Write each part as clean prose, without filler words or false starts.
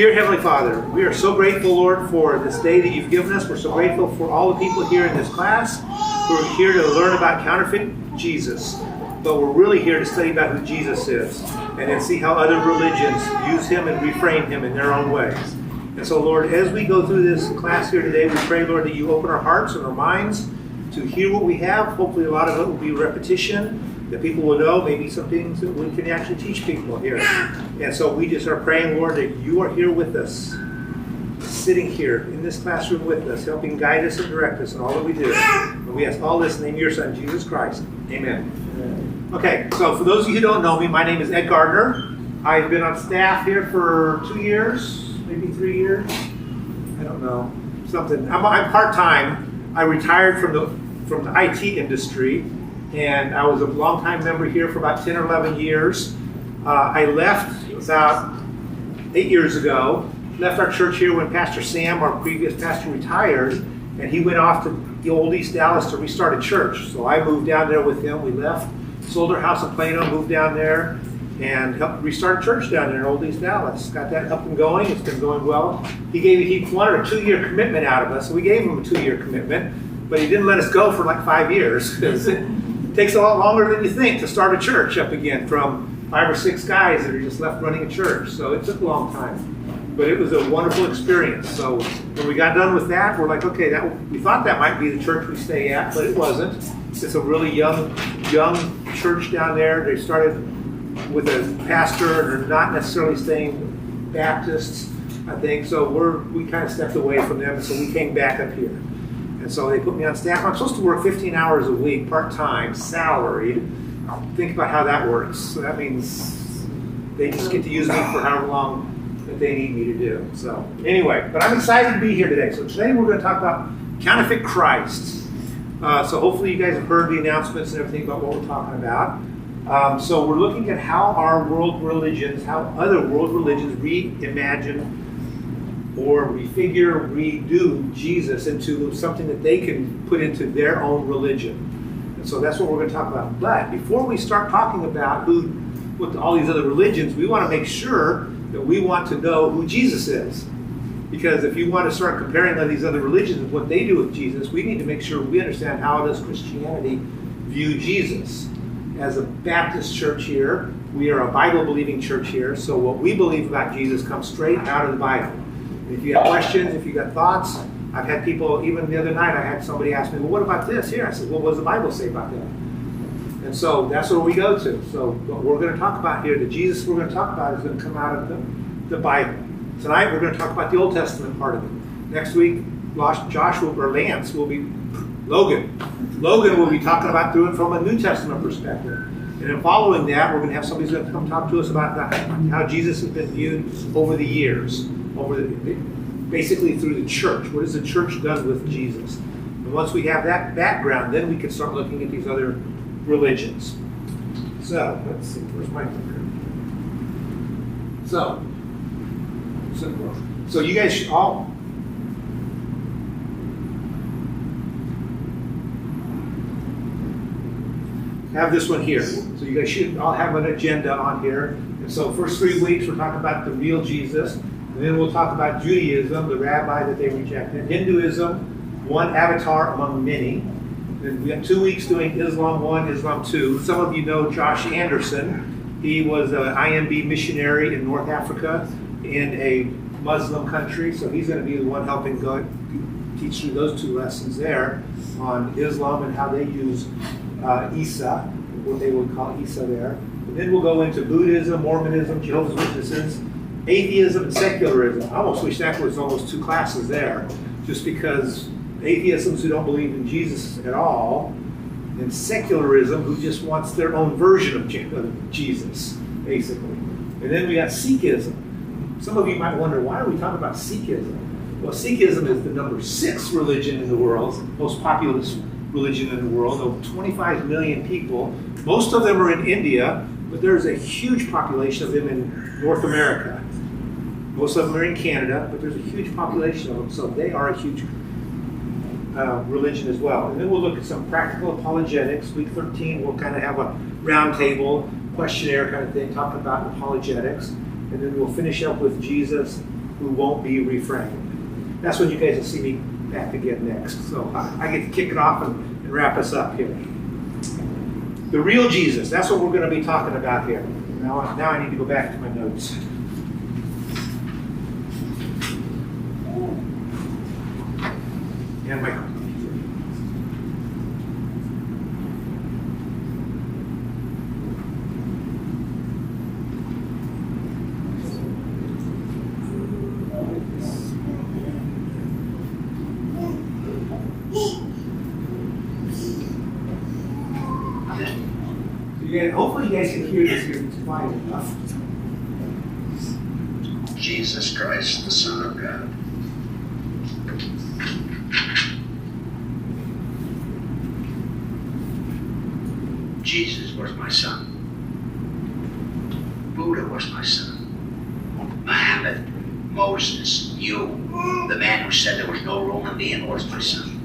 Dear Heavenly Father, we are so grateful, Lord, for this day that you've given us. We're so grateful for all the people here in this class who are here to learn about counterfeit Jesus. But we're really here to study about who Jesus is and then see how other religions use him and reframe him in their own ways. And so, Lord, as we go through this class here today, we pray, Lord, that you open our hearts and our minds to hear what we have. Hopefully a lot of it will be repetition, that people will know, maybe some things that we can actually teach people here. And so we just are praying, Lord, that you are here with us, sitting here in this classroom with us, helping guide us and direct us in all that we do. And we ask all this in the name of your Son, Jesus Christ. Amen. Okay, so for those of you who don't know me, my name is Ed Gardner. I've been on staff here for 2 years, maybe 3 years. I don't know, something. I'm part-time. I retired from the IT industry, and I was a long-time member here for about 10 or 11 years. I left about 8 years ago, left our church here when Pastor Sam, our previous pastor, retired, and he went off to the old East Dallas to restart a church. So I moved down there with him. We left, sold our house in Plano, moved down there, and helped restart a church down there in old East Dallas. Got that up and going. It's been going well. He wanted a 2-year commitment out of us, so we gave him a 2-year commitment, but he didn't let us go for like 5 years. It takes a lot longer than you think to start a church up again from 5 or 6 guys that are just left running a church. So it took a long time, but it was a wonderful experience. So when we got done with that, we're like, okay, we thought that might be the church we stay at, but it wasn't. It's a really young church down there. They started with a pastor, and they're not necessarily staying Baptists, I think. So we kind of stepped away from them, and so we came back up here. And so they put me on staff. I'm supposed to work 15 hours a week, part-time, salaried. Think about how that works. So that means they just get to use me for however long that they need me to do. So anyway, but I'm excited to be here today. So today we're going to talk about Counterfeit Christ. So hopefully you guys have heard the announcements and everything about what we're talking about. So we're looking at how our world religions, how other world religions reimagine or refigure, redo Jesus into something that they can put into their own religion. And so that's what we're going to talk about. But before we start talking about what all these other religions, we want to make sure that we want to know who Jesus is. Because if you want to start comparing all these other religions and what they do with Jesus, we need to make sure we understand how does Christianity view Jesus. As a Baptist church here, we are a Bible-believing church here, so what we believe about Jesus comes straight out of the Bible. If you have questions, if you got thoughts, I've had people, even the other night, I had somebody ask me, well, what about this here? I said, well, what does the Bible say about that? And so that's where we go to. So what we're going to talk about here, the Jesus we're going to talk about is going to come out of the Bible. Tonight, we're going to talk about the Old Testament part of it. Next week, Joshua or Lance will be, Logan will be talking about doing it from a New Testament perspective. And then following that, we're going to have somebody who's going to come talk to us about how Jesus has been viewed over the years. Basically through the church. What has the church done with Jesus? And once we have that background, then we can start looking at these other religions. So, let's see, where's my clicker? So you guys should all have this one here. So you guys should all have an agenda on here. And so first 3 weeks, we're talking about the real Jesus. And then we'll talk about Judaism, the rabbi that they rejected. Hinduism, one avatar among many. Then we have 2 weeks doing Islam 1, Islam 2. Some of you know Josh Anderson. He was an IMB missionary in North Africa in a Muslim country. So he's going to be the one helping teach you those 2 lessons there on Islam and how they use Isa, what they would call Isa there. And then we'll go into Buddhism, Mormonism, Jehovah's Witnesses, atheism and secularism. I almost wish that was almost 2 classes there, just because atheists who don't believe in Jesus at all, and secularism who just wants their own version of Jesus, basically. And then we got Sikhism. Some of you might wonder, why are we talking about Sikhism? Well, Sikhism is the number 6 religion in the world, most populous religion in the world, over 25 million people. Most of them are in India, but there's a huge population of them in North America. Most of them are in Canada, but there's a huge population of them, so they are a huge religion as well. And then we'll look at some practical apologetics. Week 13, we'll kind of have a round table, questionnaire kind of thing, talking about apologetics. And then we'll finish up with Jesus who won't be refrained. That's when you guys will see me back again next. So I get to kick it off and wrap us up here. The real Jesus, that's what we're going to be talking about here. Now I need to go back to my notes. And my computer. Hopefully you guys can hear this here. It's quiet enough. Jesus Christ, the Son of God. Jesus was my son. Buddha was my son. Muhammad, Moses, you, the man who said there was no Roman being, was my son.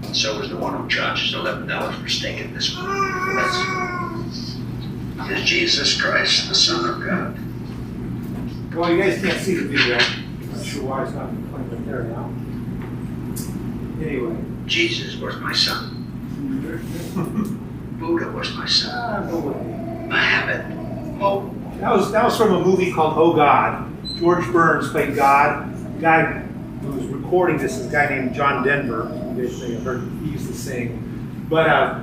And so was the one who charges $11 for steak at this one. Is Jesus Christ, the Son of God. Well, you guys can't see the video. I'm not sure why it's not playing the there now. Anyway. Jesus was my son. Buddha was my son. No way. Muhammad. That was from a movie called Oh God. George Burns played God. The guy who was recording this is a guy named John Denver. You guys may have heard he used to sing. But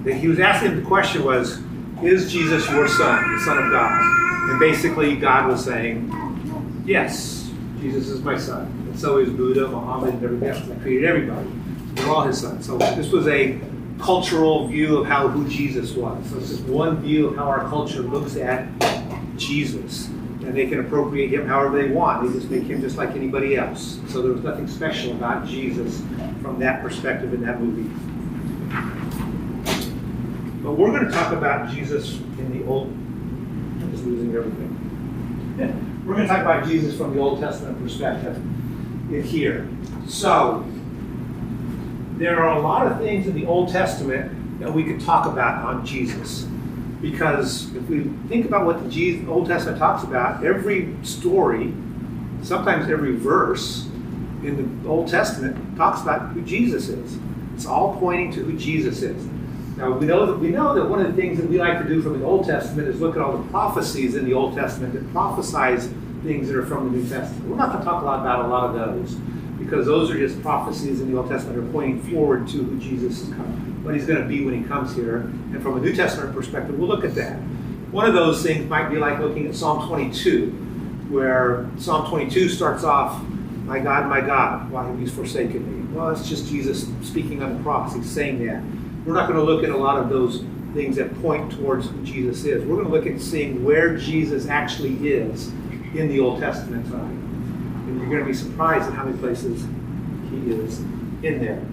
he was asking, the question was, is Jesus your son, the Son of God? And basically God was saying, yes, Jesus is my son. And so is Buddha, Muhammad, and everybody else. He created everybody. They're all his sons. So this was a cultural view of who Jesus was. So it's just one view of how our culture looks at Jesus. And they can appropriate him however they want. They just make him just like anybody else. So there was nothing special about Jesus from that perspective in that movie. But we're going to talk about Jesus in the Old... I'm just losing everything. Yeah. We're going to talk about Jesus from the Old Testament perspective in here. So, there are a lot of things in the Old Testament that we could talk about on Jesus. Because if we think about what the Old Testament talks about, every story, sometimes every verse in the Old Testament talks about who Jesus is. It's all pointing to who Jesus is. Now, we know that one of the things that we like to do from the Old Testament is look at all the prophecies in the Old Testament that prophesize things that are from the New Testament. We're not going to talk a lot about a lot of those, because those are just prophecies in the Old Testament that are pointing forward to who Jesus is coming, what he's going to be when he comes here. And from a New Testament perspective, we'll look at that. One of those things might be like looking at Psalm 22, where Psalm 22 starts off, my God, why have you forsaken me? Well, it's just Jesus speaking on the cross. He's saying that. We're not going to look at a lot of those things that point towards who Jesus is. We're going to look at seeing where Jesus actually is in the Old Testament time. And you're going to be surprised at how many places he is in there.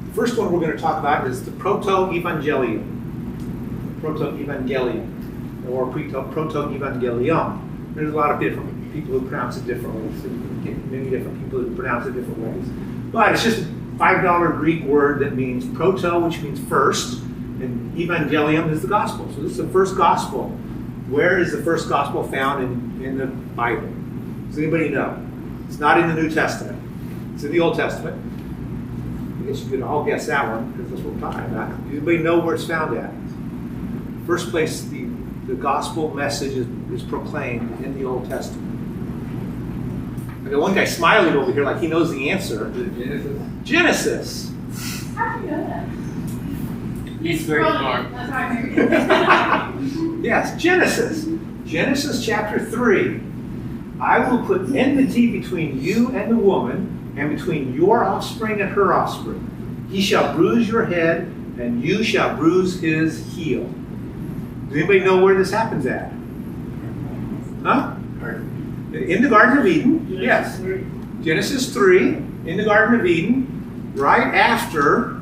The first one we're going to talk about is the Protoevangelium. Protoevangelium, or Protoevangelium. There's a lot of different people who pronounce it different ways. Many different people who pronounce it different ways. But it's just a $5 Greek word that means proto, which means first, and evangelium is the gospel. So this is the first gospel. Where is the first gospel found in the Bible? Does anybody know? It's not in the New Testament. It's in the Old Testament. I guess you could all guess that one, because that's what we're talking about. Does anybody know where it's found at? First place the gospel message is proclaimed in the Old Testament. I got one guy smiling over here like he knows the answer. Genesis. How do you know that? He's very smart. That's why I figured. Yes, Genesis. Genesis chapter 3. I will put enmity between you and the woman, and between your offspring and her offspring. He shall bruise your head, and you shall bruise his heel. Does anybody know where this happens at? Huh? In the Garden of Eden, yes. Genesis 3, in the Garden of Eden, right after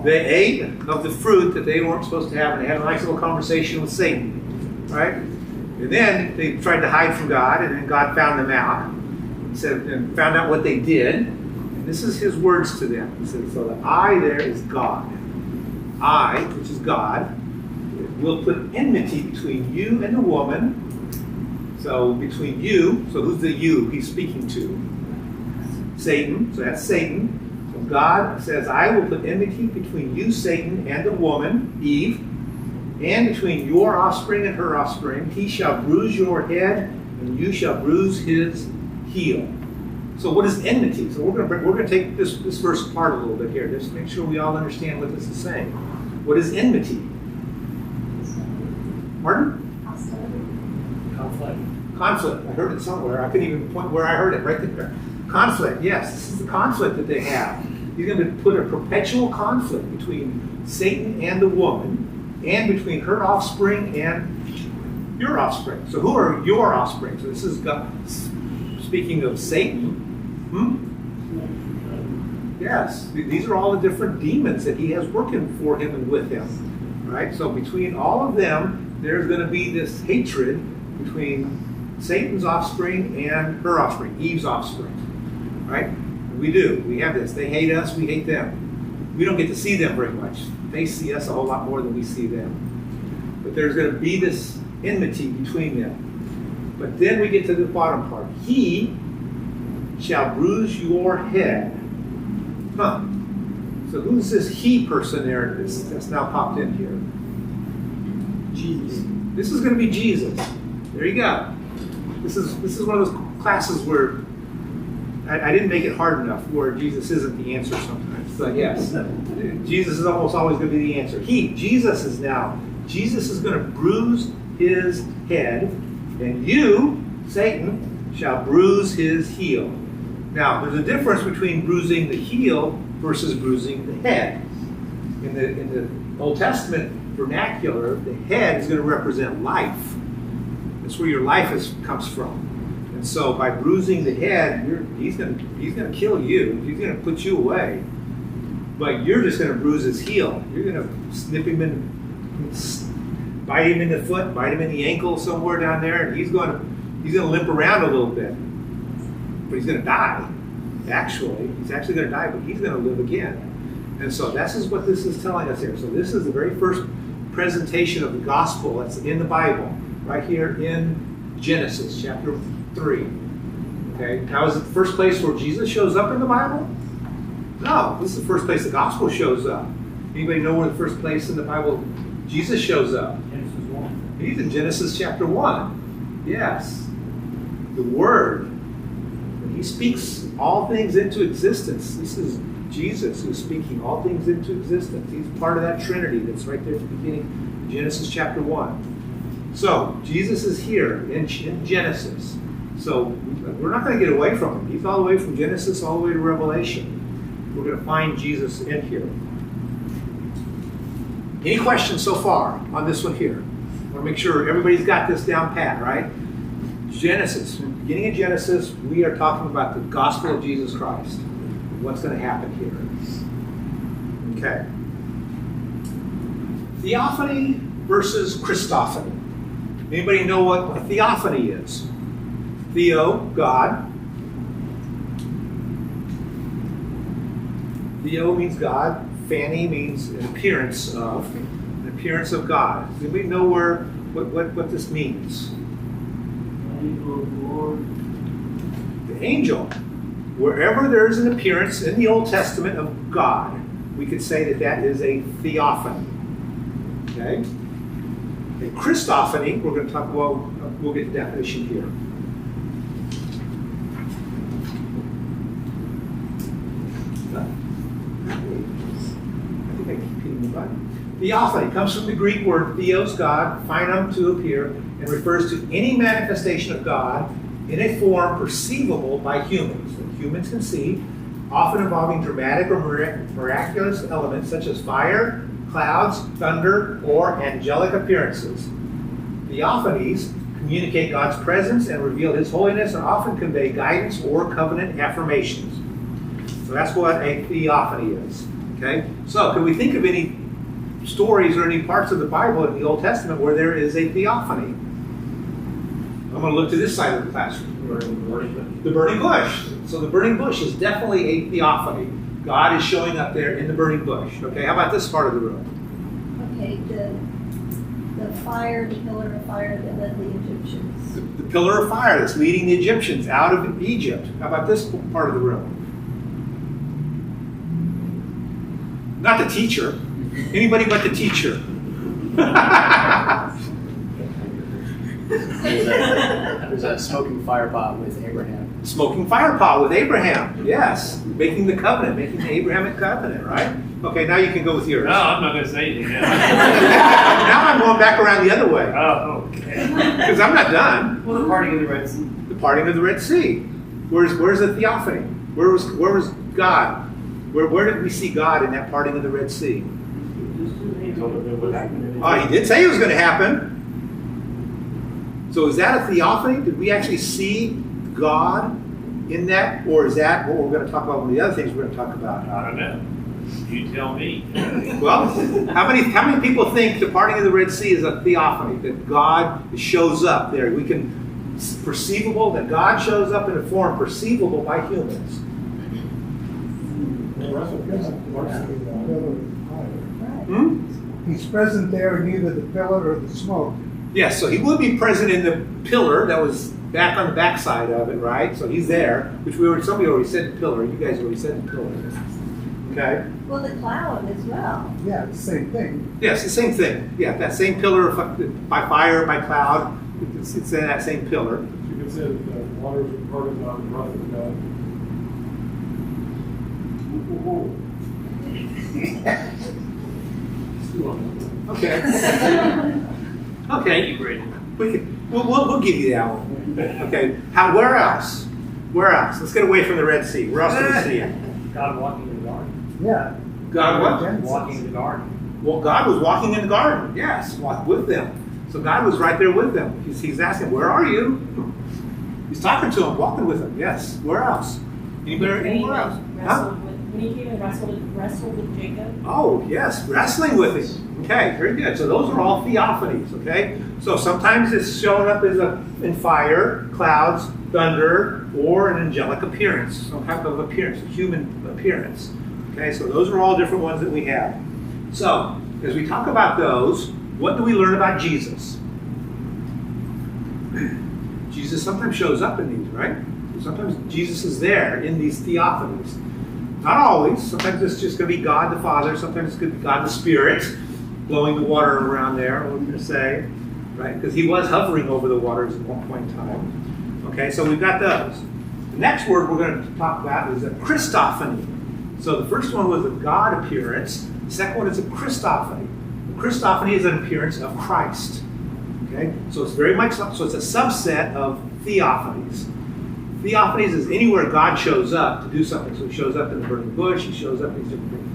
they ate of the fruit that they weren't supposed to have, and they had a nice little conversation with Satan, right? And then they tried to hide from God, and then God found them out, and found out what they did. And this is his words to them. He said, so the I there is God. I, which is God, will put enmity between you and the woman. So between you, so who's the you he's speaking to? Satan, so that's Satan. So God says, I will put enmity between you, Satan, and the woman, Eve, and between your offspring and her offspring. He shall bruise your head, and you shall bruise his heel. So what is enmity? So we're going to take this verse apart a little bit here, just to make sure we all understand what this is saying. What is enmity? Pardon? Conflict. Conflict. I heard it somewhere. I couldn't even point where I heard it. Right there. Conflict. Yes, this is the conflict that they have. He's going to put a perpetual conflict between Satan and the woman, and between her offspring and your offspring. So who are your offspring? So this is God speaking of Satan. Yes, these are all the different demons that he has working for him and with him. Right? So between all of them, there's going to be this hatred between Satan's offspring and her offspring, Eve's offspring. Right? We do. We have this. They hate us, we hate them. We don't get to see them very much. They see us a whole lot more than we see them. But there's going to be this enmity between them. But then we get to the bottom part. He shall bruise your head. Huh. So who's this he person there that's now popped in here? Jesus. This is going to be Jesus. There you go. This is one of those classes where I didn't make it hard enough where Jesus isn't the answer sometimes. But yes, Jesus is almost always going to be the answer. Jesus is going to bruise his head, and you, Satan, shall bruise his heel. Now, there's a difference between bruising the heel versus bruising the head. In the Old Testament vernacular, the head is going to represent life. That's where your life comes from. And so by bruising the head, he's going to kill you. He's going to put you away. But you're just going to bruise his heel. You're going to snip him and bite him in the foot, bite him in the ankle somewhere down there, and he's going to limp around a little bit. But he's going to die. Actually, he's actually going to die, but he's going to live again. And so this is what this is telling us here. So this is the very first presentation of the gospel that's in the Bible, right here in Genesis chapter 3. Okay, now is it the first place where Jesus shows up in the Bible? No, this is the first place the gospel shows up. Anybody know where the first place in the Bible Jesus shows up? Genesis 1. He's in Genesis chapter 1. Yes. The Word. When he speaks all things into existence, this is Jesus who's speaking all things into existence. He's part of that Trinity that's right there at the beginning, Genesis chapter 1. So, Jesus is here in Genesis. So, we're not going to get away from him. He's all the way from Genesis all the way to Revelation. We're going to find Jesus in here. Any questions so far on this one here? I want to make sure everybody's got this down pat, right? Genesis. Beginning of Genesis, we are talking about the gospel of Jesus Christ. What's going to happen here? Okay. Theophany versus Christophany. Anybody know what a theophany is? Theo, God. Theo means God. Phany means an appearance of. An appearance of God. Do we know what this means? The angel. Wherever there is an appearance in the Old Testament of God, we could say that is a theophany. Okay? A Christophany, we're going to talk about, we'll get the definition here. I think I keep hitting the button. Theophany comes from the Greek word theos, God, phanom, to appear, and refers to any manifestation of God in a form perceivable by humans. That humans can see, often involving dramatic or miraculous elements such as fire, clouds, thunder, or angelic appearances. Theophanies communicate God's presence and reveal his holiness and often convey guidance or covenant affirmations. So that's what a theophany is. Okay? So can we think of any stories or any parts of the Bible in the Old Testament where there is a theophany? I'm going to look to this side of the classroom. The burning bush. So the burning bush is definitely a theophany. God is showing up there in the burning bush. Okay, how about this part of the room? Okay, The fire, the pillar of fire that led the Egyptians. The pillar of fire that's leading the Egyptians out of Egypt. How about this part of the room? Not the teacher. Anybody but the teacher. There's a smoking fire pot with Abraham. Smoking fire pot with Abraham. Yes. Making the covenant, making the Abrahamic covenant, right? Okay, now you can go with yours. No, I'm not going to say anything now. Now I'm going back around the other way. Oh, okay. Because I'm not done. Well, the parting of the Red Sea. The parting of the Red Sea. Where's the Theophany? Where was God? Where did we see God in that parting of the Red Sea? He told them it would happen. Oh, he did say it was going to happen. So is that a theophany? Did we actually see God in that? Or is that what we're going to talk about, one of the other things we're going to talk about? I don't know. You tell me. Well, how many people think the parting of the Red Sea is a theophany? That God shows up there. We can, perceivable, that God shows up in a form perceivable by humans. He's present there in either the pillar or the smoke. Yes, so he would be present in the pillar that was back on the backside of it, right? So he's there, which somebody already said the pillar. You guys already said the pillar. Okay? Well, the cloud as well. Yeah, it's the same thing. Yes, the same thing. Yeah, that same pillar by fire, by cloud. It's in that same pillar. You can say that waters are part of God, the breath of God. Okay. Okay. Thank you, Brady. We'll give you that one. Okay. Where else? Where else? Let's get away from the Red Sea. Where else do we see it? God walking in the garden. Yeah. God what? Walking in the garden. Well, God was walking in the garden. Yes, with them. So God was right there with them. He's asking, "Where are you?" He's talking to them, walking with them. Yes. Where else? Anywhere else? Huh? When he came and wrestled with Jacob. Oh, yes, wrestling with him. Okay, very good. So those are all theophanies, okay? So sometimes it's showing up in fire, clouds, thunder, or an angelic appearance, some type of appearance, a human appearance. Okay, so those are all different ones that we have. So, as we talk about those, what do we learn about Jesus? Jesus sometimes shows up in these, right? Sometimes Jesus is there in these theophanies. Not always. Sometimes it's just going to be God the Father. Sometimes it's going to be God the Spirit blowing the water around there, we're going to say, right? Because he was hovering over the waters at one point in time. Okay, so we've got those. The next word we're going to talk about is a Christophany. So the first one was a God appearance. The second one is a Christophany. A Christophany is an appearance of Christ. Okay, so it's very much so. It's a subset of theophanies. Theophanies is anywhere God shows up to do something. So he shows up in the burning bush. He shows up in these different things.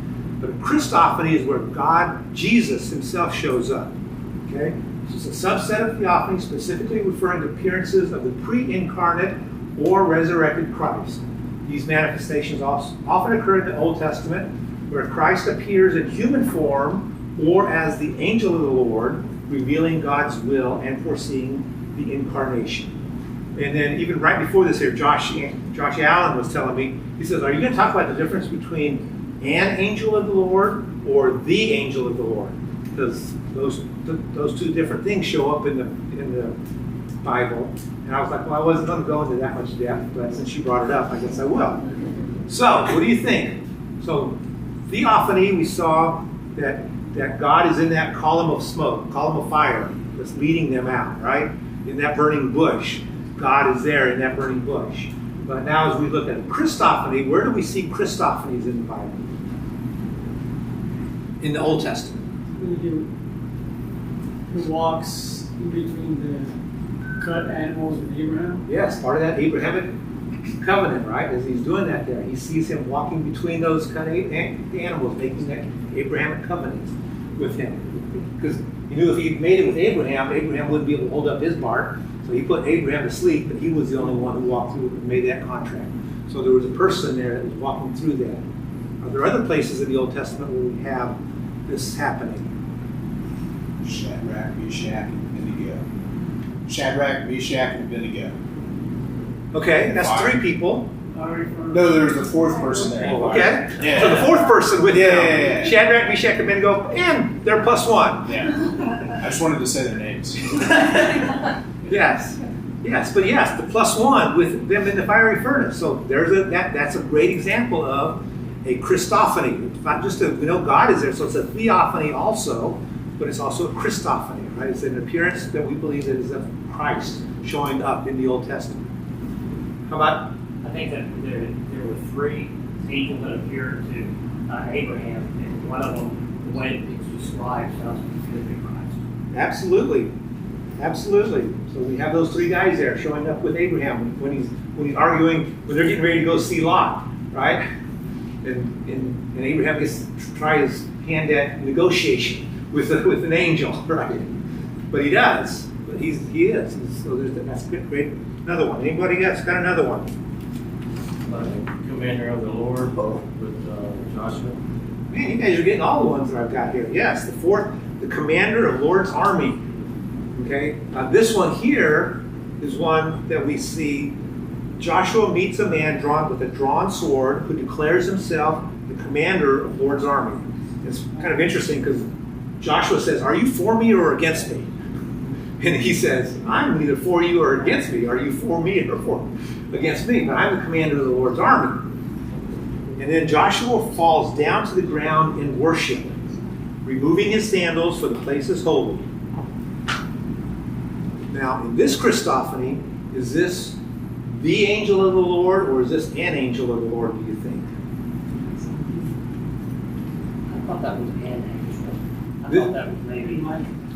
But a Christophany is where God, Jesus himself, shows up. Okay, so it's a subset of theophany, specifically referring to appearances of the pre-incarnate or resurrected Christ. These manifestations often occur in the Old Testament, where Christ appears in human form or as the angel of the Lord, revealing God's will and foreseeing the incarnation. And then even right before this here, Josh Allen was telling me, he says, are you going to talk about the difference between an angel of the Lord or the angel of the Lord? Because those two different things show up in the Bible. And I was like, well, I wasn't going to go into that much depth, but since you brought it up, I guess I will. So, what do you think? So, theophany, we saw that God is in that column of smoke, column of fire that's leading them out, right? In that burning bush. God is there in that burning bush. But now as we look at Christophany, where do we see Christophanies in the Bible? In the Old Testament. He walks in between the cut animals with Abraham. Yes, part of that Abrahamic covenant, right? As he's doing that there, he sees him walking between those kind of animals, making that Abrahamic covenant with him. Because he knew if he made it with Abraham, Abraham wouldn't be able to hold up his part. So he put Abraham to sleep, but he was the only one who walked through and made that contract. So there was a person there that was walking through that. Are there other places in the Old Testament where we have this happening? Shadrach, Meshach, and Abednego. Shadrach, Meshach, and Abednego. Okay, that's three people. No, there's the fourth person there. Oh, okay. Yeah. So the fourth person with Yeah, them. yeah, yeah. Shadrach, Meshach, and Abednego, and they're plus one. Yeah. I just wanted to say their names. Yes, but yes, the +1 with them in the fiery furnace. So that's a great example of a Christophany. It's not just God is there, so it's a Theophany also, but it's also a Christophany, right? It's an appearance that we believe that is of Christ showing up in the Old Testament. How about? I think that there were three angels that appeared to Abraham, and one of them, the way it's described, sounds like it could be Christ. Absolutely. So we have those three guys there showing up with Abraham when he's arguing, when they're getting ready to go see Lot, right? And Abraham gets to try his hand at negotiation with an angel, right? But he does. But he is. So that's great. Another one. Anybody else got another one? Commander of the Lord with Joshua. Man, you guys are getting all the ones that I've got here. Yes, the fourth, the commander of Lord's army. Okay, this one here is one that we see. Joshua meets a man with a drawn sword who declares himself the commander of Lord's army. It's kind of interesting because Joshua says, "Are you for me or against me?" And he says, "I'm neither for you or against me. Are you for me or against me? But I'm the commander of the Lord's army." And then Joshua falls down to the ground in worship, removing his sandals, for the place is holy. Now, in this Christophany, is this the angel of the Lord, or is this an angel of the Lord, do you think? I thought that was an angel. I This- thought that was maybe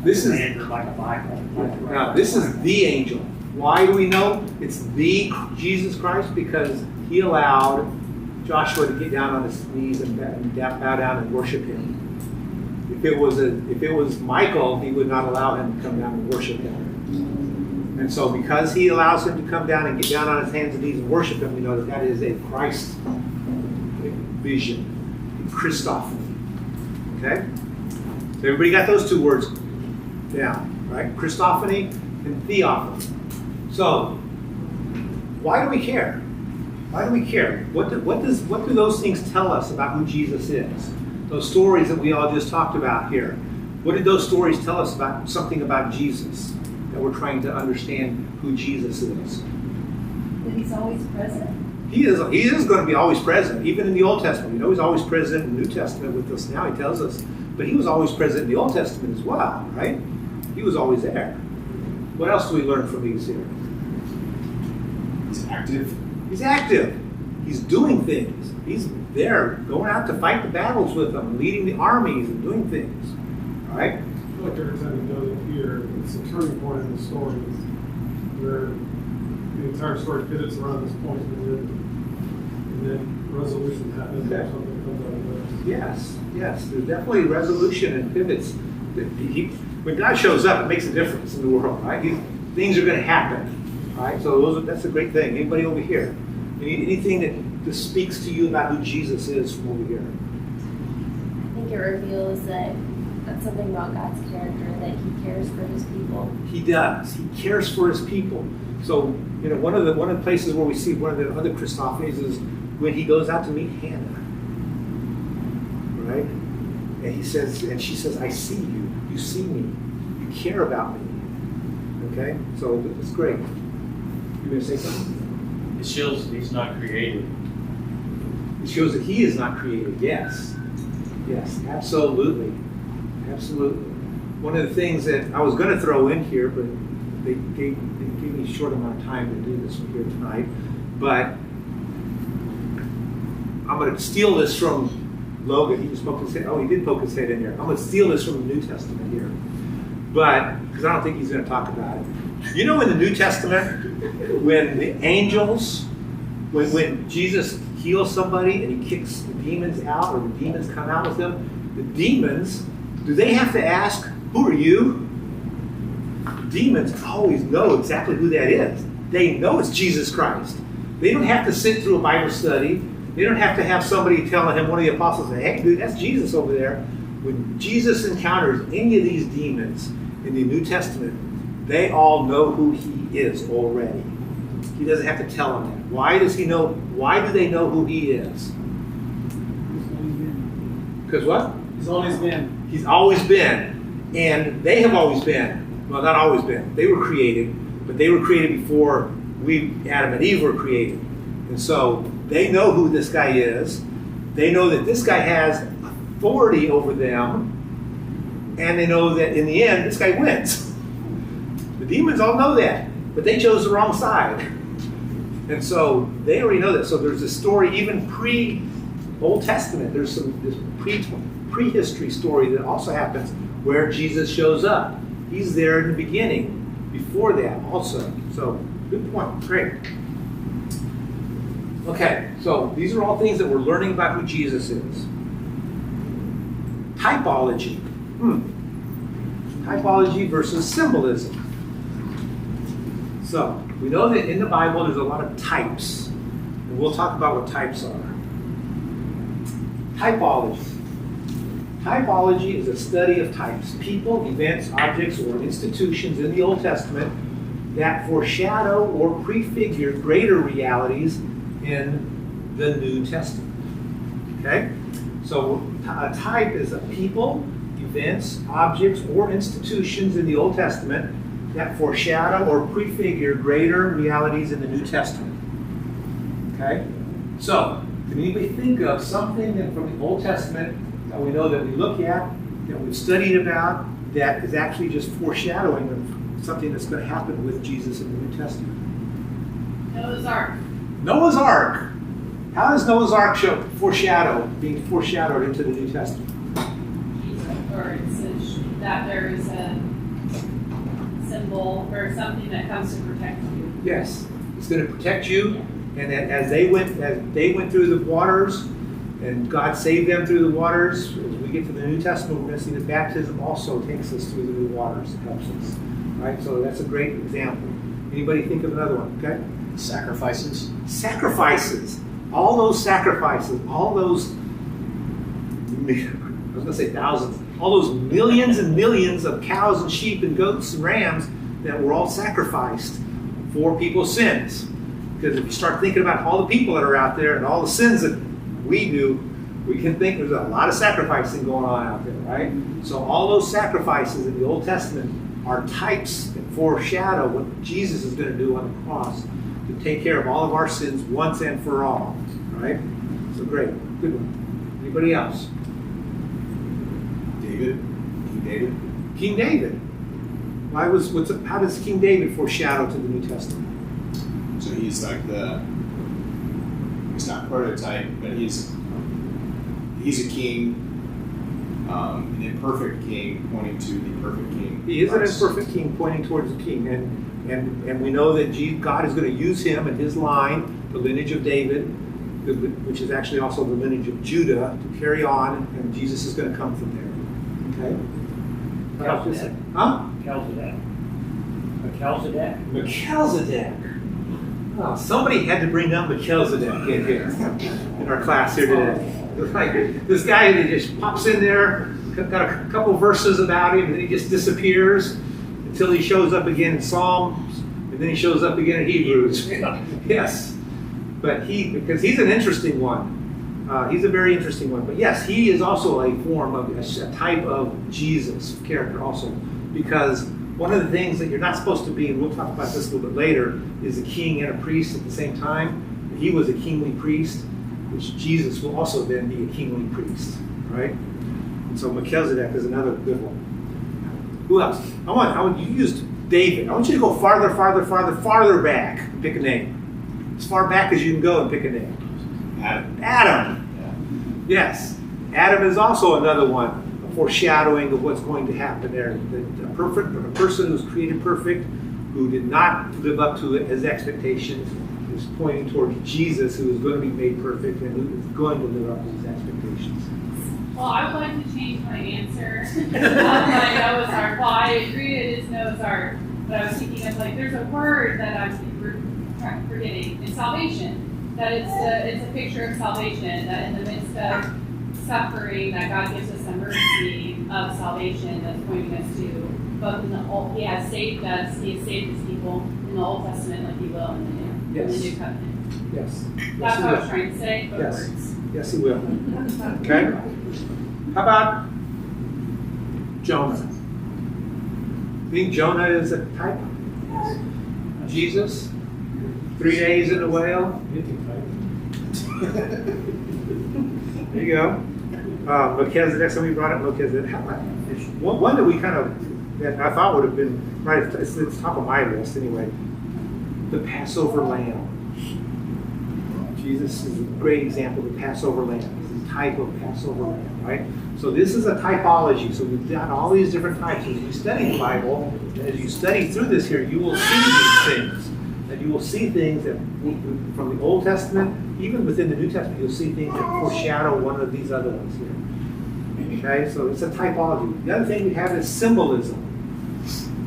This is commander like a Bible. Now, this is the angel. Why do we know it's the Jesus Christ? Because he allowed Joshua to get down on his knees and bow down and worship him. If it was Michael, he would not allow him to come down and worship him. And so because he allows him to come down and get down on his hands and knees and worship him, we know that is a Christ vision, a Christophany. Okay? So everybody got those two words down, right? Christophany and Theophany. So, why do we care? Why do we care? What do those things tell us about who Jesus is? Those stories that we all just talked about here. What did those stories tell us about something about Jesus? That we're trying to understand who Jesus is. That he's always present. He is going to be always present, even in the Old Testament. We know he's always present in the New Testament with us now, he tells us. But he was always present in the Old Testament as well, right? He was always there. What else do we learn from these here? He's active. He's active. He's doing things. He's there, going out to fight the battles with them, leading the armies and doing things, right? I feel like every time he does it here, it's a turning point in the story where the entire story pivots around this point and then resolution happens or something comes out of this. Yes. There's definitely resolution and pivots. When God shows up, it makes a difference in the world, right? Things are going to happen, right? So that's a great thing. Anybody over here? Anything that just speaks to you about who Jesus is from over here? I think it reveals that that's something about God's character, that he cares for his people. He does. He cares for his people. So, one of the places where we see one of the other Christophanies is when he goes out to meet Hannah, right? And she says, "I see you. You see me. You care about me." Okay, so it's great. You gonna say something? It shows that he's not created. It shows that he is not created. Yes, absolutely. One of the things that I was going to throw in here, but they gave me a short amount of time to do this here tonight. But I'm going to steal this from Logan. He just poked his head. Oh, he did poke his head in here. I'm going to steal this from the New Testament here, but because I don't think he's going to talk about it. In the New Testament, when the angels, when Jesus heals somebody and he kicks the demons out, or the demons come out with him, the demons, do they have to ask, "Who are you?" Demons always know exactly who that is. They know it's Jesus Christ. They don't have to sit through a Bible study. They don't have to have somebody telling him, one of the apostles, say, "Hey, dude, that's Jesus over there." When Jesus encounters any of these demons in the New Testament, they all know who he is already. He doesn't have to tell them that. Why does he know? Why do they know who he is? Because what? He's always been. He's always been. And they have always been, well, not always been, they were created, but they were created before Adam and Eve were created. And so they know who this guy is. They know that this guy has authority over them. And they know that in the end, this guy wins. The demons all know that, but they chose the wrong side. And so they already know that. So there's a story, even pre-Old Testament, there's this prehistory story that also happens where Jesus shows up. He's there in the beginning, before that also. So, good point. Great. Okay, so these are all things that we're learning about who Jesus is. Typology. Typology versus symbolism. So, we know that in the Bible there's a lot of types. And we'll talk about what types are. Typology. Typology is a study of types, people, events, objects, or institutions in the Old Testament that foreshadow or prefigure greater realities in the New Testament. Okay? So a type is a people, events, objects, or institutions in the Old Testament that foreshadow or prefigure greater realities in the New Testament. Okay? So, can anybody think of something from the Old Testament that we know that we look at, that we've studied about, that is actually just foreshadowing of something that's going to happen with Jesus in the New Testament? Noah's Ark. Noah's Ark. How does Noah's Ark being foreshadowed into the New Testament? Or it says that there is a symbol or something that comes to protect you. Yes, it's going to protect you, and that as they went through the waters, and God saved them through the waters. As we get to the New Testament, we're going to see that baptism also takes us through the new waters. It helps us. Right? So that's a great example. Anybody think of another one? Okay? Sacrifices. Sacrifices. All those sacrifices, all those, I was going to say thousands, all those millions and millions of cows and sheep and goats and rams that were all sacrificed for people's sins. Because if you start thinking about all the people that are out there and all the sins that we do, we can think there's a lot of sacrificing going on out there, right? So all those sacrifices in the Old Testament are types that foreshadow what Jesus is going to do on the cross to take care of all of our sins once and for all, right? So great, good one. Anybody else? King David. King David. How does King David foreshadow to the New Testament? So he's like he's not prototype, but he's a king, an imperfect king pointing to the perfect king. He is an imperfect king pointing towards the king, and we know that God is going to use him and his line, the lineage of David, which is actually also the lineage of Judah, to carry on, and Jesus is going to come from there. Okay? Melchizedek. Huh? Melchizedek. Oh, somebody had to bring up Melchizedek in here in our class here today. Like this guy that just pops in there, got a couple verses about him, and then he just disappears until he shows up again in Psalms, and then he shows up again in Hebrews. Yes, but because he's an interesting one. He's a very interesting one. But yes, he is also a form of a type of Jesus character also, because one of the things that you're not supposed to be, and we'll talk about this a little bit later, is a king and a priest at the same time. He was a kingly priest, which Jesus will also then be a kingly priest, right? And so Melchizedek is another good one. Who else? You used David. I want you to go farther back and pick a name. As far back as you can go and pick a name. Adam. Yeah. Yes. Adam is also another one. Foreshadowing of what's going to happen there. A person who's created perfect, who did not live up to his expectations, is pointing towards Jesus, who is going to be made perfect and who is going to live up to his expectations. Well, I would like to change my answer on my Noah's Ark. Well, I agree it is Noah's Ark, but I was thinking of there's a word that I'm forgetting. It's salvation. That it's a picture of salvation, that in the midst of suffering, that God gives us a mercy of salvation that's pointing us to both in the Old, He has saved us, He has saved His people in the Old Testament like He will in the New Covenant. Yes. That's what I was trying to say, but Yes. words. Yes, He will. Okay? How about Jonah? think Jonah is a type? Jesus? 3 days in the whale? There you go. Melchizedek, somebody brought up Melchizedek. One that we kind of, that I thought would have been, right, it's top of my list anyway. The Passover lamb. Jesus is a great example of the Passover lamb. It's a type of Passover lamb, right? So this is a typology. So we've got all these different types. As you study the Bible, as you study through this here, you will see these things. And you will see things that from the Old Testament, even within the New Testament, you'll see things that foreshadow one of these other ones here. Okay, so it's a typology. The other thing we have is symbolism.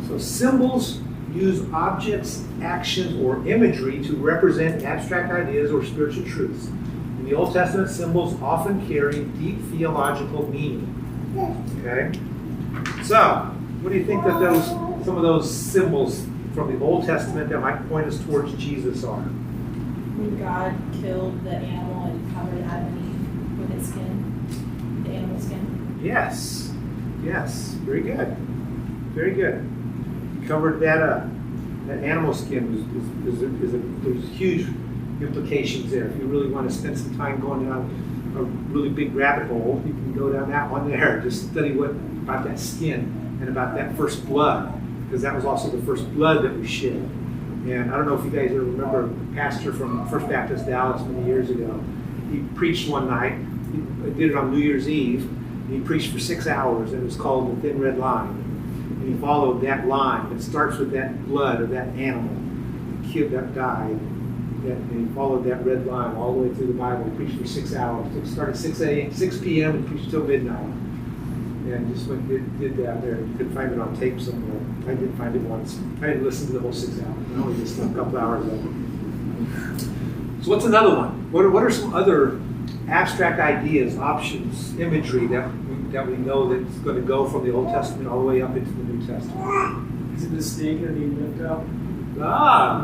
So symbols use objects, actions, or imagery to represent abstract ideas or spiritual truths. In the Old Testament, symbols often carry deep theological meaning. Okay? So, what do you think that some of those symbols from the Old Testament that might point us towards Jesus are? When God killed the animal and covered Adam and Eve with his skin, the animal skin. Yes. Yes. Very good. Very good. Covered that up. That animal skin there's huge implications there. If you really want to spend some time going down a really big rabbit hole, you can go down that one there. Just study about that skin and about that first blood, because that was also the first blood that was shed. And I don't know if you guys remember a pastor from First Baptist Dallas many years ago. He preached one night. He did it on New Year's Eve. He preached for 6 hours, and it was called The Thin Red Line. And he followed that line. It starts with that blood of that animal that died. And he followed that red line all the way through the Bible. He preached for 6 hours. It started 6 p.m. and preached till midnight. And just did that there. You could find it on tape somewhere. I did find it once. I didn't listen to the whole 6 hours. I only just a couple hours of it. So what's another one? What are some other abstract ideas, options, imagery that we know that's going to go from the Old Testament all the way up into the New Testament? Is it the snake that being lifted up?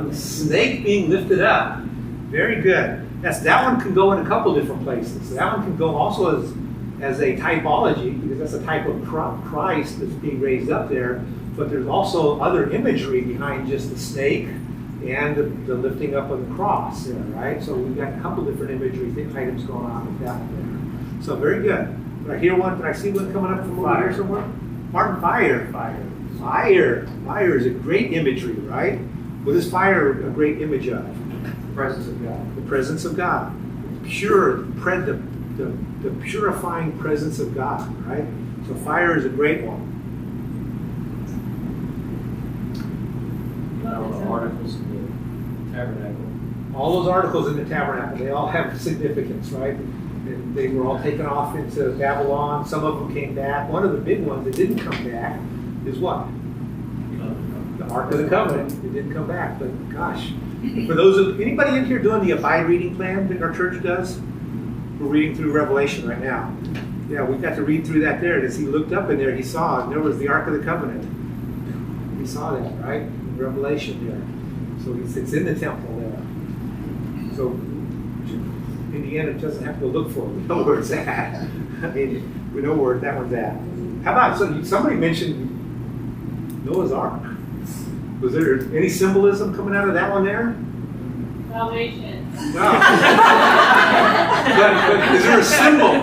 The snake being lifted up. Very good. Yes, that one can go in a couple different places. That one can go also as a typology, because that's a type of Christ that's being raised up there. But there's also other imagery behind just the snake and the lifting up of the cross there, right? So we've got a couple different imagery items going on with that one there. So very good. Did I hear one? Did I see one coming up from over here somewhere? Martin, fire. Fire is a great imagery, right? What is fire a great image of? The presence of God. The presence of God. Pure, the purifying presence of God, right? So fire is a great one. All the articles in the tabernacle. All those articles in the tabernacle, they all have significance, right? And they were all taken off into Babylon. Some of them came back. One of the big ones that didn't come back is what? The Ark of the Covenant. It didn't come back, but gosh. For anybody in here doing the Abide reading plan that our church does? We're reading through Revelation right now. Yeah, we got to read through that there. As he looked up in there, he saw, and there was the Ark of the Covenant. He saw that, right? In Revelation there. So it's in the temple there. So in the end, it doesn't have to go look for it. We know where it's at. I mean, we know where that one's at. How about, somebody mentioned Noah's Ark. Was there any symbolism coming out of that one there? Salvation. No. but is there a symbol?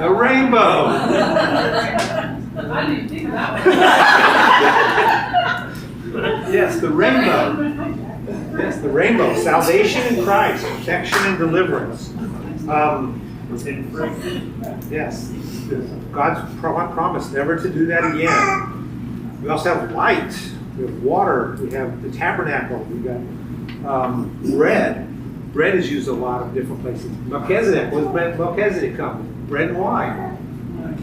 A rainbow. I didn't even think of that one. Yes, the rainbow. Yes, the rainbow. Salvation in Christ, protection and deliverance. Yes, God's promise never to do that again. We also have light. We have water. We have the tabernacle. We've got bread. Bread is used a lot of different places. Melchizedek, what does Melchizedek come? Bread and wine.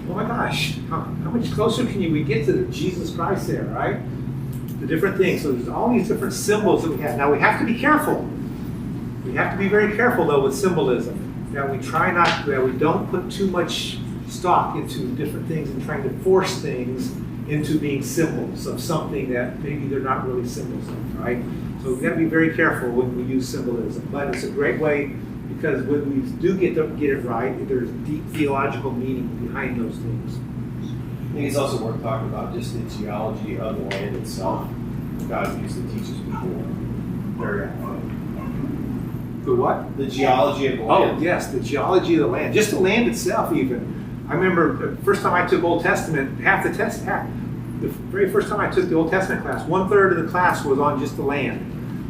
Oh my gosh, how much closer can we get to Jesus Christ there, right? The different things. So there's all these different symbols that we have. Now we have to be careful. We have to be very careful though with symbolism. That we don't put too much stock into different things and trying to force things into being symbols of something that maybe they're not really symbols of, right? So we've got to be very careful when we use symbolism. But it's a great way, because when we do get it right, there's deep theological meaning behind those things. I think it's also worth talking about just the geology of the land itself. God usually teaches people very often. The what? The geology of the land. Oh, yes, the geology of the land. Just the land itself, even. I remember the first time I took Old Testament, the very first time I took the Old Testament class, 1/3 of the class was on just the land.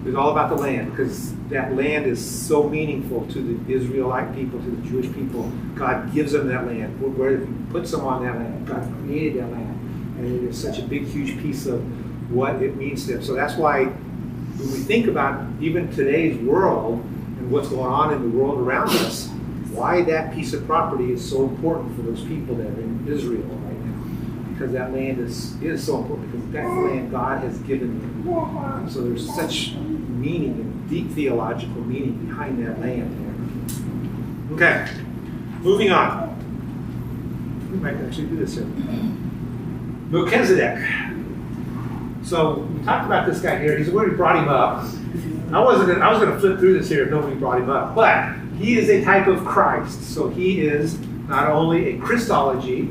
It was all about the land, because that land is so meaningful to the Israelite people, to the Jewish people. God gives them that land. Where He puts them on that land. God created that land. And it is such a big, huge piece of what it means to them. So that's why when we think about even today's world and what's going on in the world around us, why that piece of property is so important for those people that are in Israel right now. Because that land is so important, because that's the land God has given them. So there's such meaning and deep theological meaning behind that land there. Okay, moving on. We might actually do this here. Melchizedek. So we talked about this guy here. He's already brought him up. I was going to flip through this here if nobody brought him up, but he is a type of Christ. So he is not only a Christology,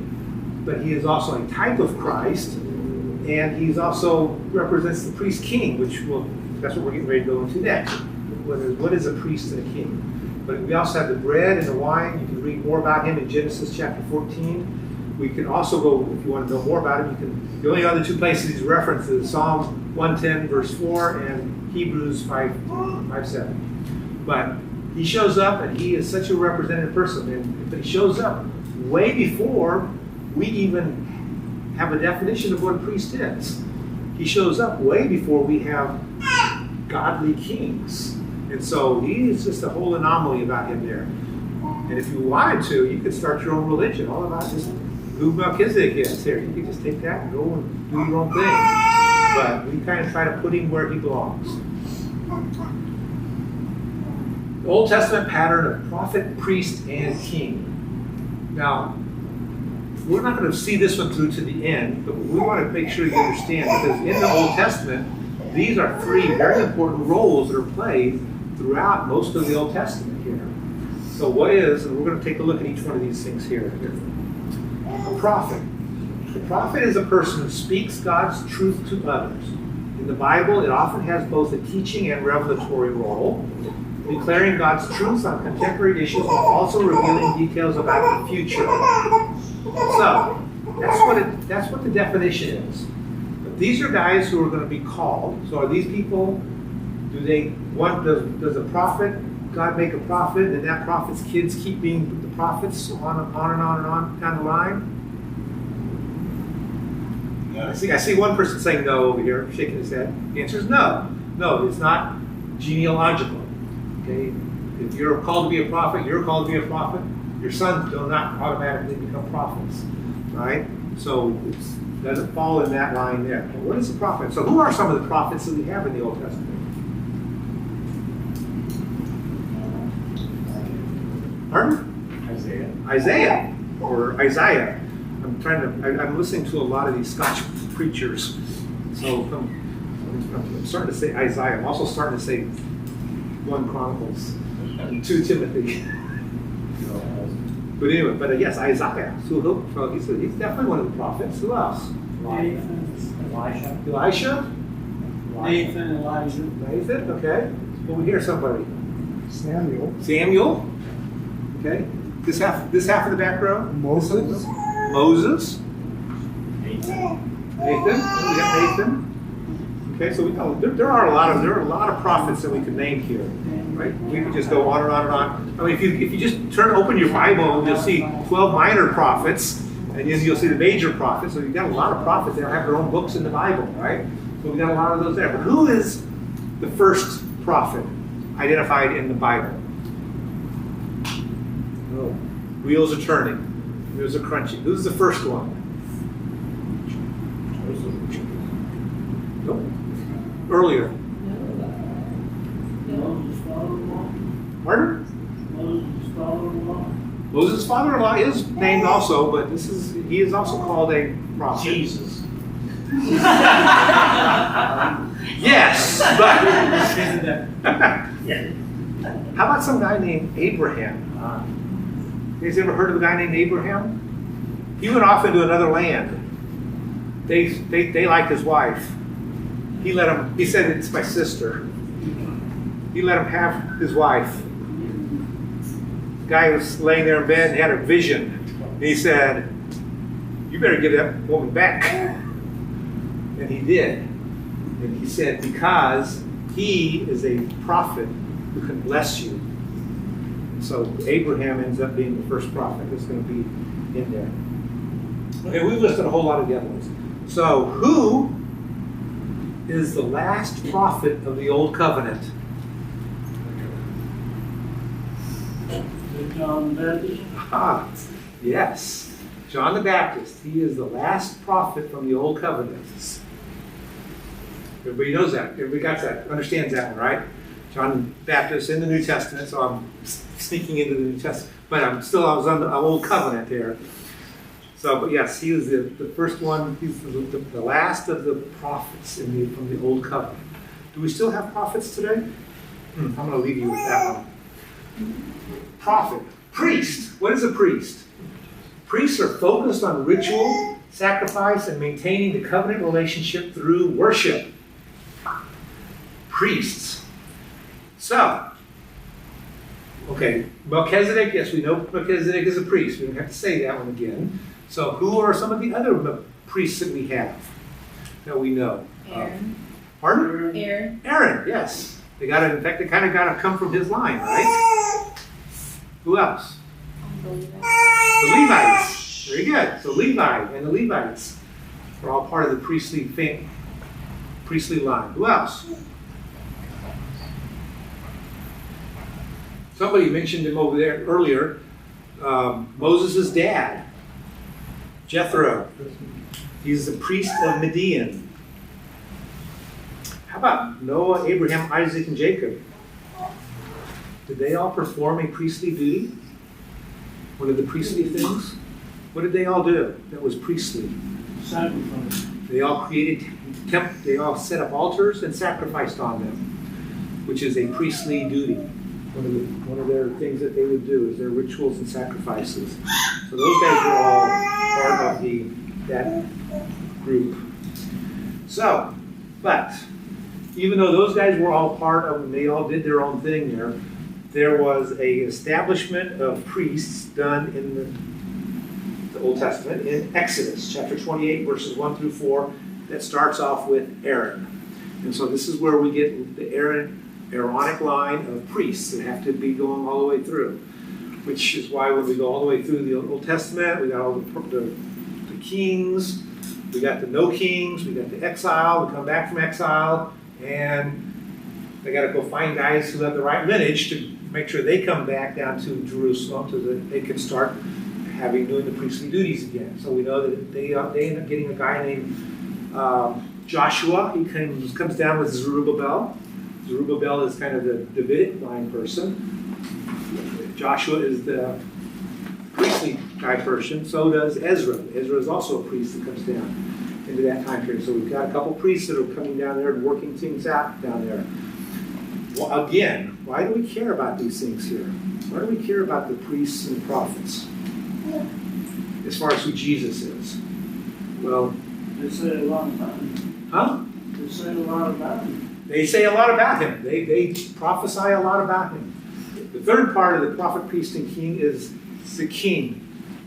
but he is also a type of Christ, and he's also represents the priest king, that's what we're getting ready to go into next. What is a priest and a king? But we also have the bread and the wine. You can read more about him in Genesis chapter 14. We can also go, if you want to know more about him, the only other two places he's referenced is Psalm 110 verse 4 and Hebrews 5:7. But he shows up, and he is such a representative person. But he shows up way before we even have a definition of what a priest is. He shows up way before we have godly kings. And so he is just a whole anomaly about him there. And if you wanted to, you could start your own religion, all about just who Melchizedek is. Here, you can just take that and go and do your own thing. But we kind of try to put him where he belongs. The Old Testament pattern of prophet, priest, and king. Now, we're not going to see this one through to the end, but we want to make sure you understand, because in the Old Testament, these are three very important roles that are played throughout most of the Old Testament here. So what is, and we're going to take a look at each one of these things here. A prophet. A prophet is a person who speaks God's truth to others. In the Bible, it often has both a teaching and revelatory role, declaring God's truth on contemporary issues while also revealing details about the future. So, that's what the definition is. But these are guys who are going to be called. So are these people, does a prophet, God make a prophet, and that prophet's kids keep being the prophets on and on and on down the line? No. I see one person saying no over here, shaking his head. The answer is no. No, it's not genealogical. Okay? If you're called to be a prophet, you're called to be a prophet. Your sons do not automatically become prophets, right? So it doesn't fall in that line there. But what is a prophet? So who are some of the prophets that we have in the Old Testament? Pardon? Isaiah. I'm listening to a lot of these Scotch preachers. So I'm starting to say Isaiah. I'm also starting to say 1 Chronicles and 2 Timothy. But anyway, yes, Isaiah. So he's definitely one of the prophets. Who else? Elisha? Nathan, Elijah. Nathan, okay. Over here, somebody. Samuel. Okay. This half of the back row. Moses. Nathan. We got Nathan. Okay, so we know there are a lot of prophets that we could name here, right? We could just go on and on and on. I mean, if you just open your Bible, you'll see 12 minor prophets, and then you'll see the major prophets. So you've got a lot of prophets that have their own books in the Bible, right? So we got a lot of those there. But who is the first prophet identified in the Bible? Oh, wheels are turning. Wheels are crunching. Who's the first one? Nope. Earlier. Pardon? Moses' father-in-law is named also, but he is also called a prophet. Jesus. Yes, but how about some guy named Abraham? You guys ever heard of a guy named Abraham? He went off into another land. They liked his wife. He said, it's my sister. He let him have his wife. The guy was laying there in bed and had a vision. And he said, you better give that woman back. And he did. And he said, because he is a prophet who can bless you. So Abraham ends up being the first prophet that's going to be in there. Okay, we've listed a whole lot of the other ones. So who is the last prophet of the Old Covenant? John the Baptist. Ah, yes. John the Baptist. He is the last prophet from the Old Covenant. Everybody knows that. Everybody got that. Understands that one, right? John the Baptist in the New Testament, so I'm sneaking into the New Testament. But I was on the Old Covenant here. So, but yes, he was the first one. He's the last of the prophets from the Old Covenant. Do we still have prophets today? I'm going to leave you with that one. Prophet. Priest. What is a priest? Priests are focused on ritual, sacrifice, and maintaining the covenant relationship through worship. Priests. So, okay, Melchizedek, yes, we know Melchizedek is a priest. We don't have to say that one again. So, who are some of the other priests that we have that we know? Aaron. Pardon? Aaron. Aaron, yes. They got to, in fact, they kind of got to come from his line, right? Who else? The Levites. Very good. So Levi and the Levites are all part of the priestly line. Who else? Somebody mentioned him over there earlier. Moses' dad, Jethro. He's the priest of Midian. How about Noah, Abraham, Isaac, and Jacob? Did they all perform a priestly duty? One of the priestly things? What did they all do that was priestly? Sacrifice. They all they all set up altars and sacrificed on them, which is a priestly duty. One of their things that they would do is their rituals and sacrifices. So those guys were all part of that group. So, but even though those guys were all part of, and they all did their own thing there was a establishment of priests done in the Old Testament in Exodus chapter 28 verses 1 through 4 that starts off with Aaron. And so this is where we get the Aaronic line of priests that have to be going all the way through, which is why when we go all the way through the Old Testament, we got all the kings, we got the no kings, we got the exile, we come back from exile, and they got to go find guys who have the right lineage to make sure they come back down to Jerusalem so that they can start doing the priestly duties again. So we know that they end up getting a guy named Joshua. He comes down with Zerubbabel. Zerubbabel is kind of the Davidic line person. Joshua is the priestly guy person. So does Ezra. Ezra is also a priest that comes down into that time period. So we've got a couple priests that are coming down there and working things out down there. Well, again, why do we care about these things here? Why do we care about the priests and the prophets? As far as who Jesus is. Well, They say a lot about him. huh? They say a lot about him. They say a lot about him. They prophesy a lot about him. The third part of the prophet, priest, and king is the king.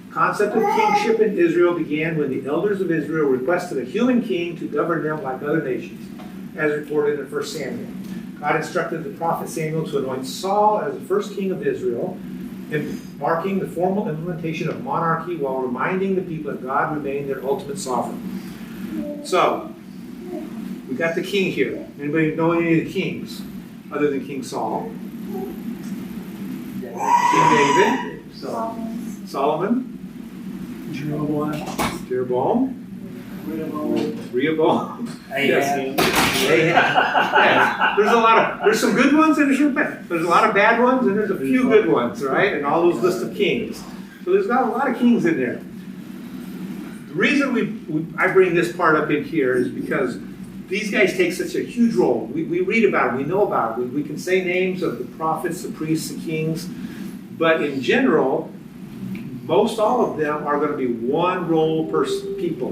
The concept of kingship in Israel began when the elders of Israel requested a human king to govern them like other nations, as reported in 1 Samuel. God instructed the prophet Samuel to anoint Saul as the first king of Israel, marking the formal implementation of monarchy while reminding the people that God remained their ultimate sovereign. So, we got the king here. Anybody know any of the kings other than King Saul? King David? Solomon? Jeroboam? Rehoboam? Ahab. Yes. There's some good ones and there's a lot of bad ones and there's a few good ones, right? And all those lists of kings. So there's not a lot of kings in there. The reason I bring this part up in here is because these guys take such a huge role. We read about them, we know about them. We can say names of the prophets, the priests, the kings, but in general, most all of them are going to be one role people.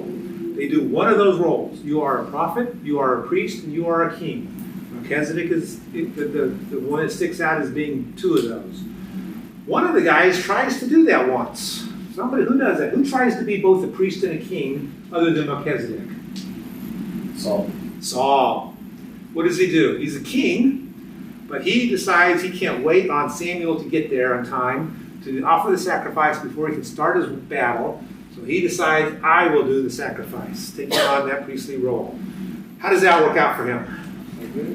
They do one of those roles. You are a prophet, you are a priest, and you are a king. Melchizedek is the one that sticks out as being two of those. One of the guys tries to do that once. Somebody who does that? Who tries to be both a priest and a king other than Melchizedek? Saul. What does he do? He's a king, but he decides he can't wait on Samuel to get there on time to offer the sacrifice before he can start his battle. So he decides, I will do the sacrifice, taking on that priestly role. How does that work out for him?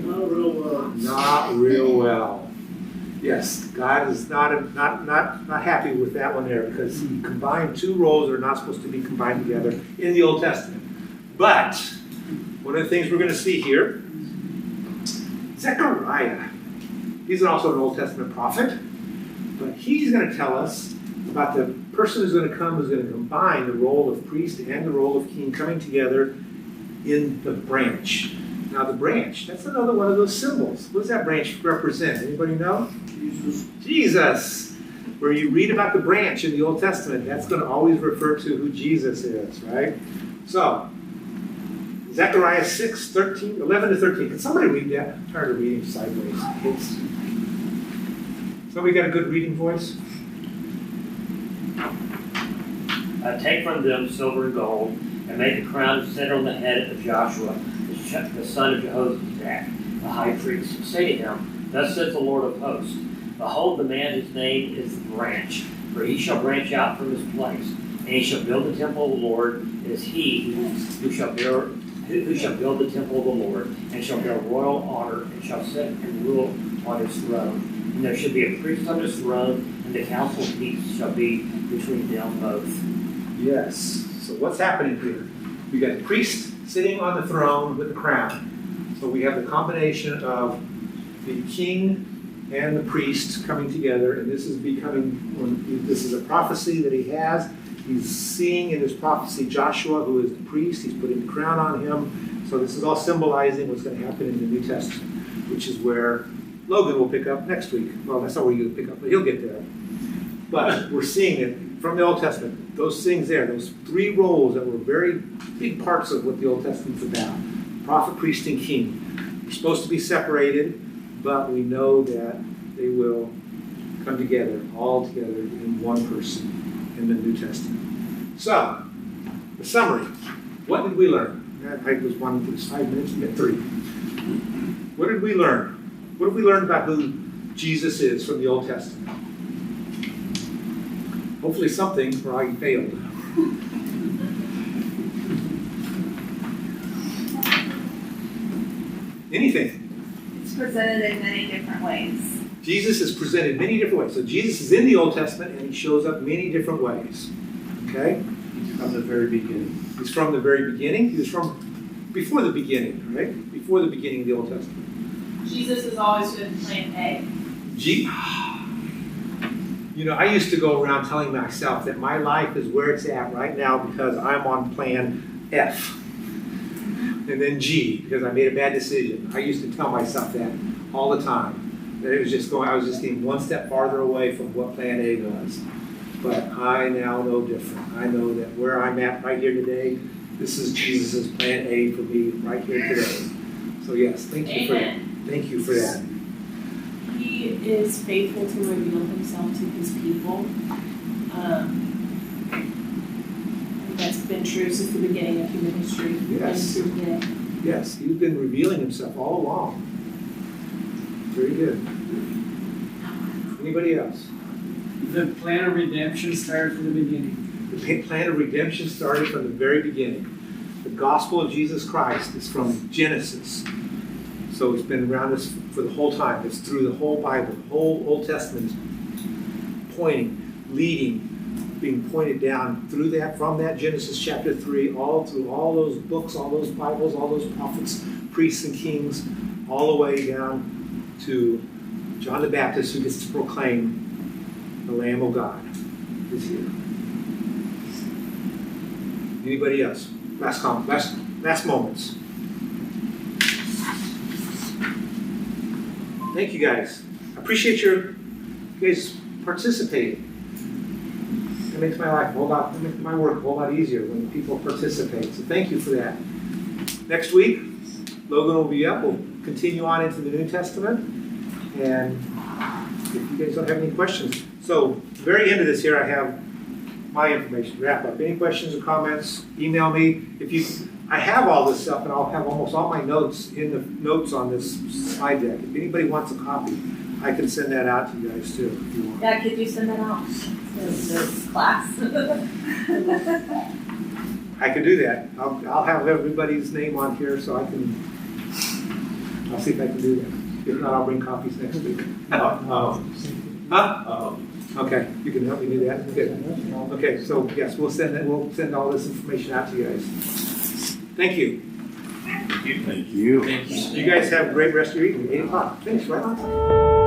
Not real well. Not real well. Yes, God is not happy with that one there because he combined two roles that are not supposed to be combined together in the Old Testament. But one of the things we're going to see here, Zechariah, he's also an Old Testament prophet, but he's going to tell us about the person who's going to come who's going to combine the role of priest and the role of king coming together in the branch. Now the branch, that's another one of those symbols. What does that branch represent? Anybody know? Jesus. Where you read about the branch in the Old Testament, that's going to always refer to who Jesus is, right? So, Zechariah 6, 11 to 13. Can somebody read that? I'm tired of reading sideways. Somebody got a good reading voice? Take from them silver and gold, and make a crown to set on the head of Joshua, the son of Jehozadak, the high priest. Say to him, Thus says the Lord of hosts, Behold, the man whose name is the branch, for he shall branch out from his place, and he shall build the temple of the Lord. It is he who shall build the temple of the Lord, and shall bear royal honor, and shall sit and rule on his throne. And there shall be a priest on his throne, and the council of peace shall be between them both. Yes. So what's happening here? We got the priest sitting on the throne with the crown. So we have the combination of the king and the priest coming together, and this is a prophecy that he has. He's seeing in his prophecy Joshua, who is the priest. He's putting the crown on him. So this is all symbolizing what's going to happen in the New Testament, which is where Logan will pick up next week. Well, that's not where he'll pick up, but he'll get there. But we're seeing it from the Old Testament. Those things there, those three roles that were very big parts of what the Old Testament's about. Prophet, priest, and king. They're supposed to be separated, but we know that they will come together, all together in one person in the New Testament. So, the summary. What did we learn? I was wanting to 5 minutes, get 3. What did we learn? What have we learned about who Jesus is from the Old Testament? Hopefully something, or I failed. Anything? It's presented in many different ways. Jesus is presented many different ways. So Jesus is in the Old Testament and he shows up many different ways. Okay? He's from the very beginning. He's from the very beginning. He was from before the beginning, right? Before the beginning of the Old Testament. Jesus has always been plan A. You know, I used to go around telling myself that my life is where it's at right now because I'm on plan F. And then G, because I made a bad decision. I used to tell myself that all the time. That it was just I was just getting one step farther away from what plan A was. But I now know different. I know that where I'm at right here today, this is Jesus' plan A for me right here today. So yes, thank you for that. Thank you for that. He is faithful to reveal himself to his people. That's been true since the beginning of human history. Yes. Yes, he's been revealing himself all along. Very good. Anybody else? The plan of redemption started from the beginning. The plan of redemption started from the very beginning. The gospel of Jesus Christ is from Genesis. So it's been around us for the whole time. It's through the whole Bible. The whole Old Testament is pointing, leading, being pointed down through that, from that Genesis chapter 3, all through all those books, all those Bibles, all those prophets, priests and kings, all the way down to John the Baptist, who gets to proclaim the Lamb of God is here. Anybody else? Last moments. Thank you guys. I appreciate you guys participating. And makes my life a whole lot, makes my work a whole lot easier when people participate. So thank you for that. Next week, Logan will be up. We'll continue on into the New Testament. And if you guys don't have any questions. So, at the very end of this here, I have my information to wrap up. Any questions or comments, email me. I have all this stuff, and I'll have almost all my notes in the notes on this slide deck. If anybody wants a copy, I can send that out to you guys too, if you want. Yeah, could you send that out to this class? I can do that. I'll have everybody's name on here, so I'll see if I can do that. If not, I'll bring copies next week. Huh? Okay, you can help me do that. Good. Okay, so yes, we'll send all this information out to you guys. Thank you. Thank you. You guys have a great rest of your evening. 8 o'clock. Finish right on time.